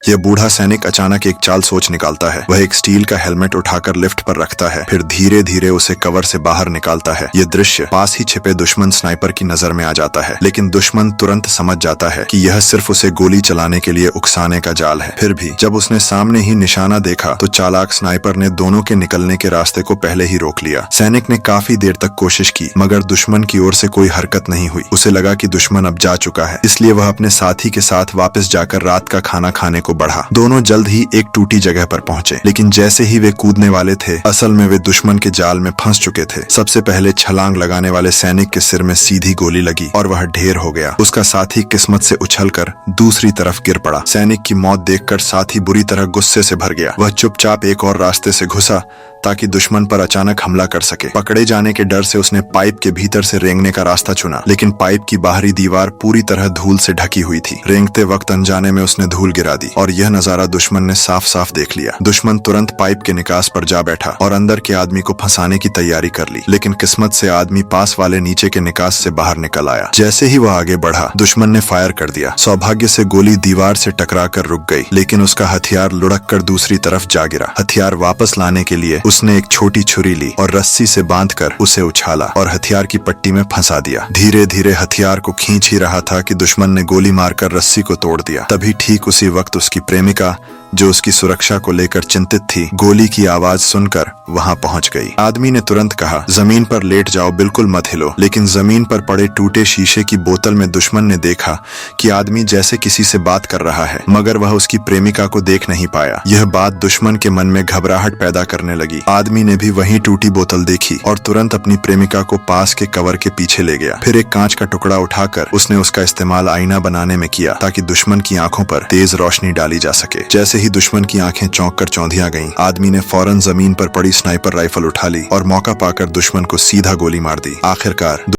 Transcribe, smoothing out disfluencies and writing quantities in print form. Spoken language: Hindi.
यह बूढ़ा सैनिक अचानक एक चाल सोच निकालता है। वह एक स्टील का हेलमेट उठाकर लिफ्ट पर रखता है, फिर धीरे धीरे उसे कवर से बाहर निकालता है। यह दृश्य पास ही छिपे दुश्मन स्नाइपर की नजर में आ जाता है, लेकिन दुश्मन तुरंत समझ जाता है कि यह सिर्फ उसे गोली चलाने के लिए उकसाने का जाल है। फिर भी जब उसने सामने ही निशाना देखा तो चालाक स्नाइपर ने दोनों के निकलने के रास्ते को पहले ही रोक लिया। सैनिक ने काफी देर तक कोशिश की, मगर दुश्मन की ओर से कोई हरकत नहीं हुई। उसे लगा कि दुश्मन अब जा चुका है, इसलिए वह अपने साथी के साथ वापस जाकर रात का खाना खाने को बढ़ा। दोनों जल्द ही एक टूटी जगह पर पहुंचे, लेकिन जैसे ही वे कूदने वाले थे, असल में वे दुश्मन के जाल में फंस चुके थे। सबसे पहले छलांग लगाने वाले सैनिक के सिर में सीधी गोली लगी और वह ढेर हो गया। उसका साथी किस्मत से उछलकर दूसरी तरफ गिर पड़ा। सैनिक की मौत देखकर साथी बुरी तरह गुस्से से भर गया। वह चुपचाप एक और रास्ते से घुसा ताकि दुश्मन पर अचानक हमला कर सके। पकड़े जाने के डर से उसने पाइप के भीतर से रेंगने का रास्ता चुना, लेकिन पाइप की बाहरी दीवार पूरी तरह धूल से ढकी हुई थी। रेंगते वक्त अनजाने में उसने धूल गिरा दी और यह नजारा दुश्मन ने साफ साफ देख लिया। दुश्मन तुरंत पाइप के निकास पर जा बैठा और अंदर के आदमी को फंसाने की तैयारी कर ली, लेकिन किस्मत से आदमी पास वाले नीचे के निकास से बाहर निकल आया। जैसे ही वह आगे बढ़ा, दुश्मन ने फायर कर दिया। सौभाग्य से गोली दीवार से टकराकर रुक गई, लेकिन उसका हथियार लुढ़क कर दूसरी तरफ जा गिरा। हथियार वापस लाने के लिए उसने एक छोटी छुरी ली और रस्सी से बांधकर उसे उछाला और हथियार की पट्टी में फंसा दिया। धीरे धीरे हथियार को खींच ही रहा था कि दुश्मन ने गोली मारकर रस्सी को तोड़ दिया। तभी ठीक उसी वक्त उसकी प्रेमिका, जो उसकी सुरक्षा को लेकर चिंतित थी, गोली की आवाज सुनकर वहां पहुंच गई। आदमी ने तुरंत कहा, जमीन पर लेट जाओ, बिल्कुल मत हिलो। लेकिन जमीन पर पड़े टूटे शीशे की बोतल में दुश्मन ने देखा कि आदमी जैसे किसी से बात कर रहा है, मगर वह उसकी प्रेमिका को देख नहीं पाया। यह बात दुश्मन के मन में घबराहट पैदा करने लगी। आदमी ने भी वही टूटी बोतल देखी और तुरंत अपनी प्रेमिका को पास के कवर के पीछे ले गया। फिर एक कांच का टुकड़ा उठाकर उसने उसका इस्तेमाल आईना बनाने में किया, ताकि दुश्मन की आंखों पर तेज रोशनी डाली जा सके। जैसे ही दुश्मन की आंखें चौंक कर चौंधिया गईं, आदमी ने फौरन जमीन पर पड़ी स्नाइपर राइफल उठा ली और मौका पाकर दुश्मन को सीधा गोली मार दी। आखिरकार